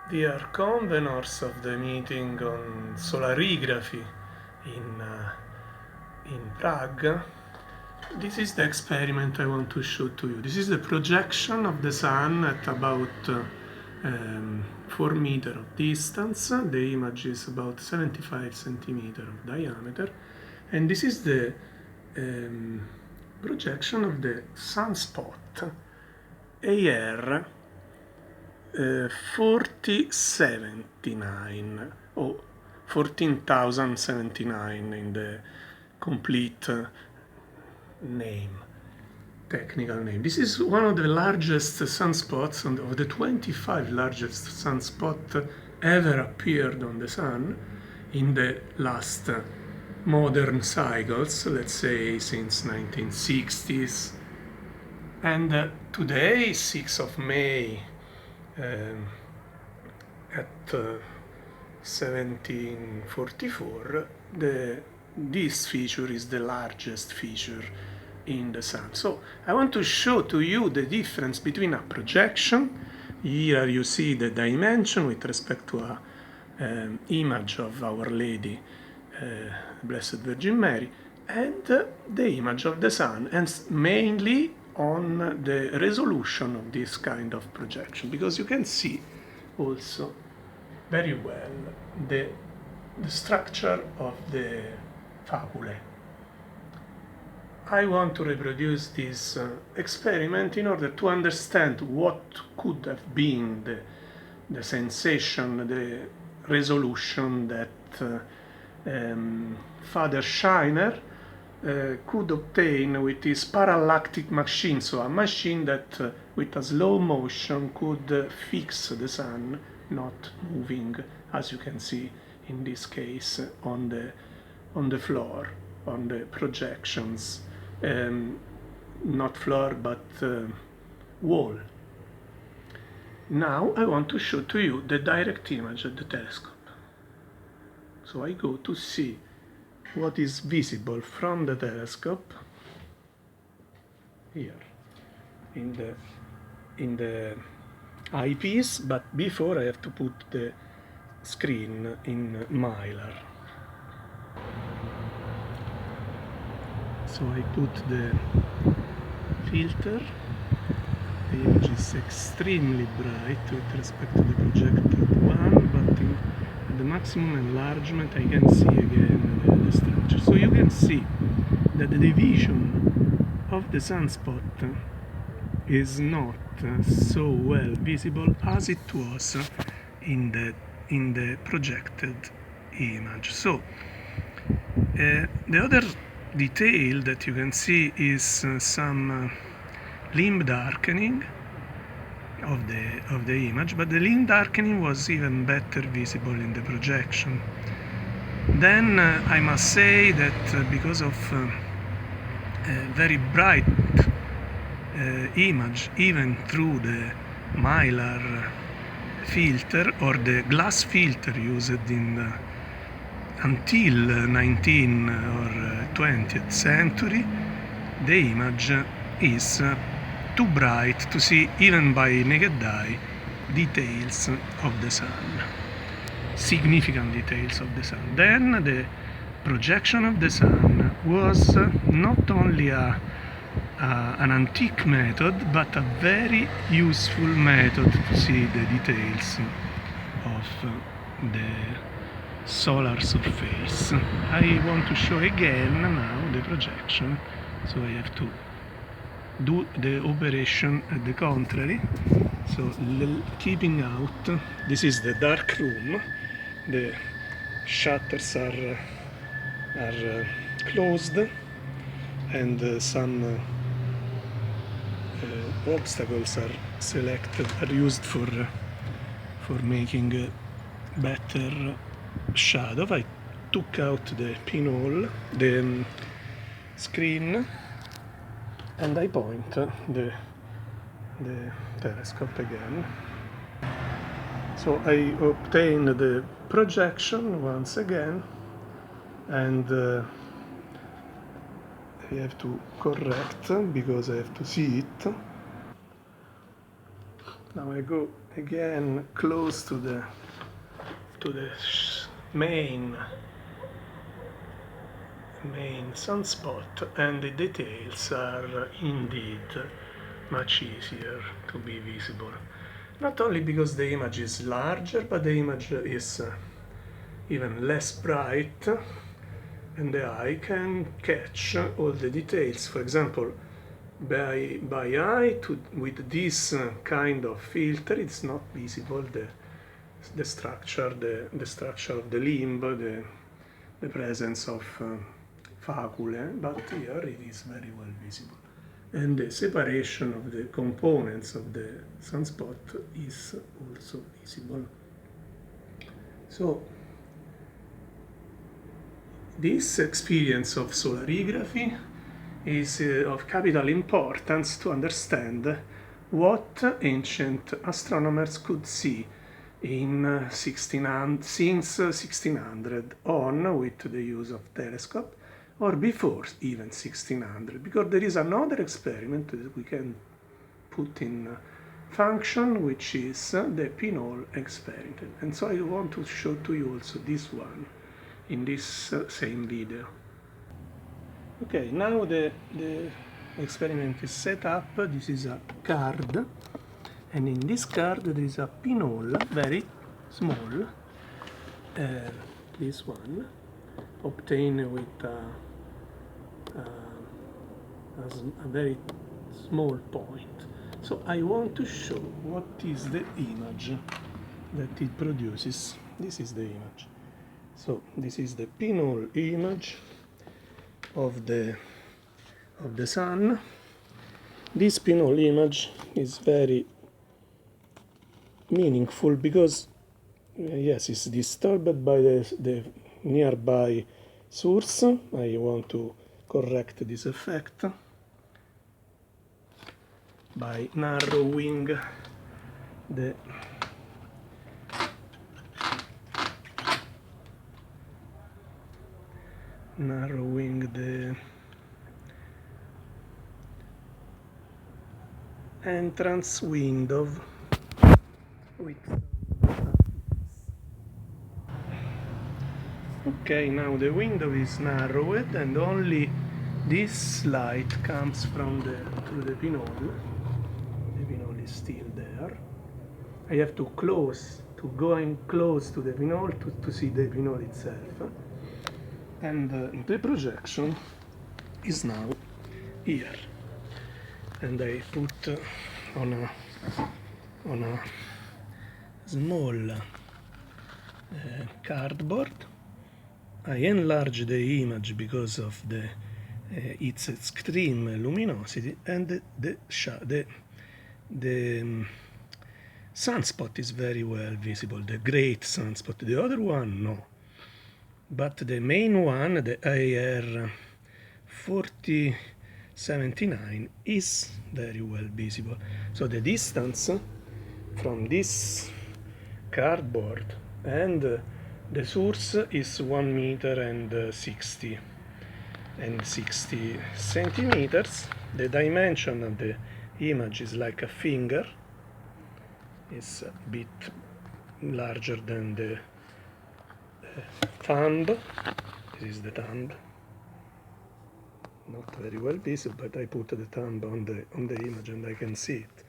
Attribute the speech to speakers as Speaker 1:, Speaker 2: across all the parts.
Speaker 1: Dear conveners of the meeting on solarigraphy in Prague, this is the experiment I want to show to you. This is the projection of the sun at about 4 meters of distance. The image is about 75 centimeters of diameter, and this is the projection of the sunspot AR 4079 or 14,079 in the complete name, technical name. This is one of the largest sunspots, and of the 25 largest sunspots ever appeared on the sun in the last modern cycles, let's say since 1960s. And today, 6th of May, at 1744, this feature is the largest feature in the sun. So I want to show to you the difference between a projection. Here you see the dimension with respect to an image of Our Lady, Blessed Virgin Mary, and the image of the sun, and mainly on the resolution of this kind of projection, because you can see also very well the structure of the fabulae. I want to reproduce this experiment in order to understand what could have been the sensation, the resolution that Father Scheiner could obtain with his parallactic machine, so a machine that with a slow motion could fix the sun, not moving, as you can see in this case on the floor, on the projections, not floor but wall. Now I want to show to you the direct image at the telescope. So I go to see what is visible from the telescope here in the eyepiece, but before I have to put the screen in Mylar. So I put the filter. The image is extremely bright with respect to the projected one, but at the maximum enlargement I can see again the structure. So you can see that the division of the sunspot is not so well visible as it was in the projected image. So the other detail that you can see is some limb darkening of the image, but the limb darkening was even better visible in the projection. Then I must say that because of a very bright image, even through the Mylar filter or the glass filter used in until 19th or 20th century, the image is too bright to see even by naked eye details of the sun, significant details of the sun. Then the projection of the sun was not only an antique method, but a very useful method to see the details of the solar surface. I want to show again now the projection, so I have to do the operation at the contrary. So keeping out, this is the dark room, the shutters are closed, and some obstacles are selected, are used for making a better shadow. I took out the pinhole, the screen, and I point the telescope again. So I obtain the projection once again, and I have to correct because I have to see it. Now I go again close to the main sunspot, and the details are indeed much easier to be visible. Not only because the image is larger, but the image is even less bright, and the eye can catch all the details. For example, by eye, with this kind of filter, it's not visible the structure of the limb, the presence of faculae, but here it is very well visible. And the separation of the components of the sunspot is also visible. So this experience of solarography is of capital importance to understand what ancient astronomers could see in since 1600 on, with the use of telescope, or before even 1600, because there is another experiment that we can put in function, which is the pinhole experiment. And so I want to show to you also this one in this same video. Okay, now the experiment is set up. This is a card, and in this card there is a pinhole, very small, this one, obtained with a very small point. So I want to show what is the image that it produces. This is the image. So this is the pinhole image of the sun. This pinhole image is very meaningful because yes, it's disturbed by the nearby source. I want to correct this effect by narrowing the entrance window with okay, now the window is narrowed and only this light comes from through the pinhole. The pinhole is still there. I have to go in close to the pinhole to see the pinhole itself. And the projection is now here. And I put on a small cardboard. I enlarge the image because of its extreme luminosity, and the sunspot is very well visible, the great sunspot. The other one, no. But the main one, the AR 4079, is very well visible. So the distance from this cardboard and the source is 1 meter and 60 centimeters. The dimension of the image is like a finger. It's a bit larger than the thumb. This is the thumb. Not very well visible, but I put the thumb on the image and I can see it.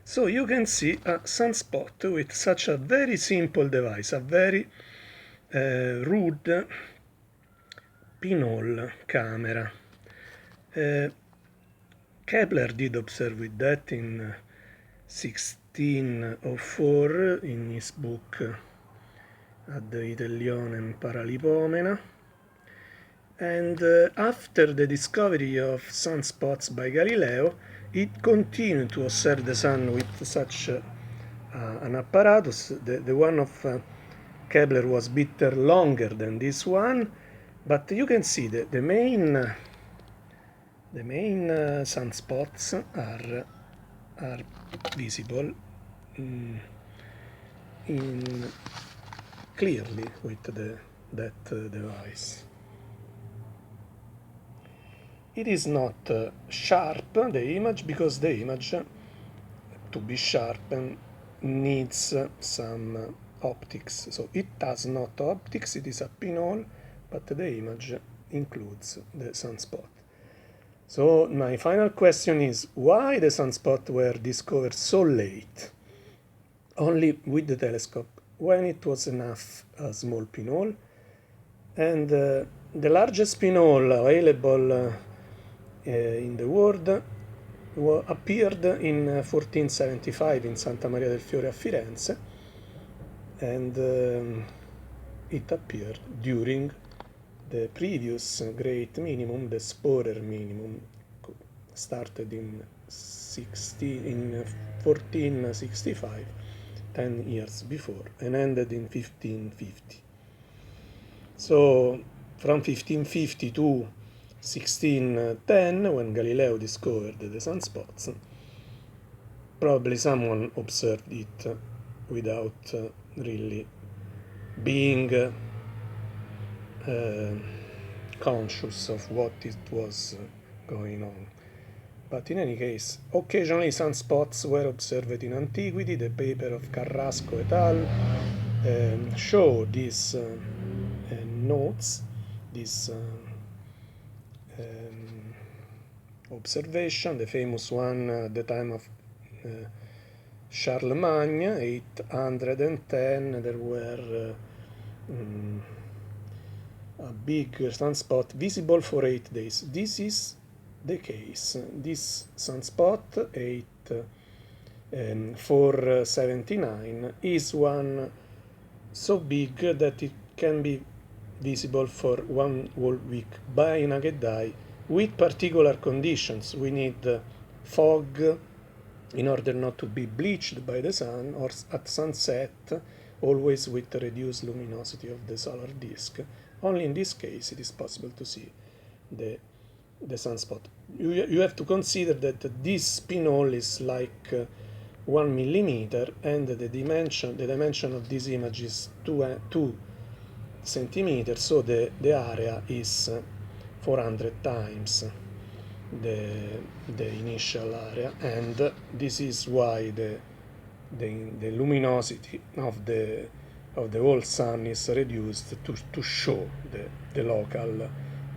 Speaker 1: So you can see a sunspot with such a very simple device, a very rude pinhole camera. Kepler did observe with that in 1604 in his book Ad Itelionem Paralipomena. And after the discovery of sunspots by Galileo, it continued to observe the sun with such an apparatus. The one of Kepler was a bit longer than this one, but you can see that the main sunspots are visible clearly with that device. It is not sharp, the image, because the image, to be sharp, needs some optics. So it has not optics, it is a pinhole, but the image includes the sunspot. So my final question is, why the sunspots were discovered so late, only with the telescope, when it was enough a small pinhole? And the largest pinhole available in the world appeared in 1475 in Santa Maria del Fiore a Firenze, and it appeared during the previous great minimum, the Sporer minimum, started in 1465, 10 years before, and ended in 1550. So from 1550 to 1610, when Galileo discovered the sunspots, probably someone observed it without really being conscious of what it was going on. But in any case, occasionally sunspots were observed in antiquity. The paper of Carrasco et al. Show these notes, this observation, the famous one at the time of Charlemagne, 810, there were a big sunspot visible for 8 days. This is the case. This sunspot, 479, is one so big that it can be visible for 1 whole week by naked eye with particular conditions. We need fog in order not to be bleached by the sun, or at sunset, always with the reduced luminosity of the solar disk. Only in this case it is possible to see the sunspot. You have to consider that this pinhole is like 1 millimeter, and the dimension of this image is 2 centimeters, so the area is 400 times the initial area, and this is why the luminosity of the whole sun is reduced to show the local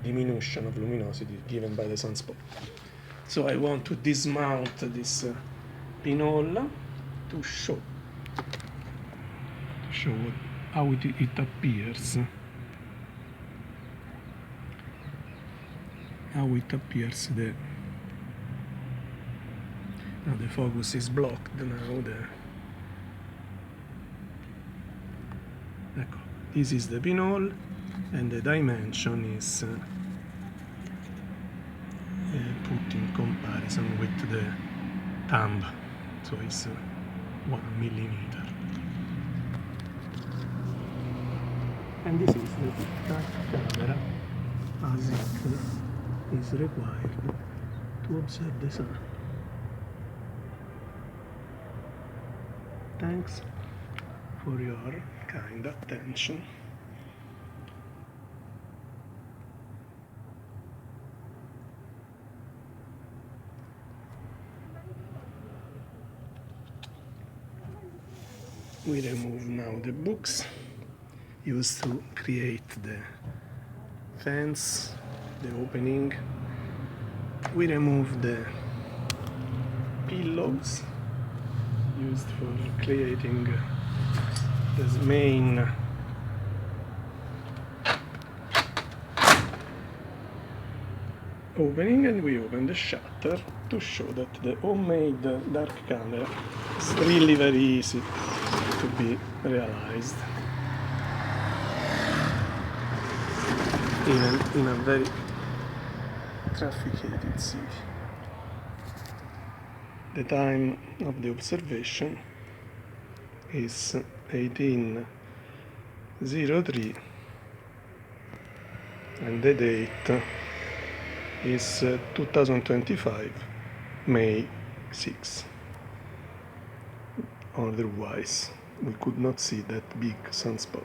Speaker 1: diminution of luminosity given by the sunspot. So I want to dismount this pinhole to show how it appears. How it appears. The focus is blocked now. This is the pinhole, and the dimension is put in comparison with the thumb, so it's 1 millimeter. And this is the camera as it is required to observe the sun. Thanks for your kind attention. We remove now the books used to create the fence, the opening. We remove the pillows used for creating this main opening, and we open the shutter to show that the homemade dark camera is really very easy to be realized, even in a very trafficated city. The time of the observation is 1803, and the date is 2025, May 6. Otherwise, we could not see that big sunspot.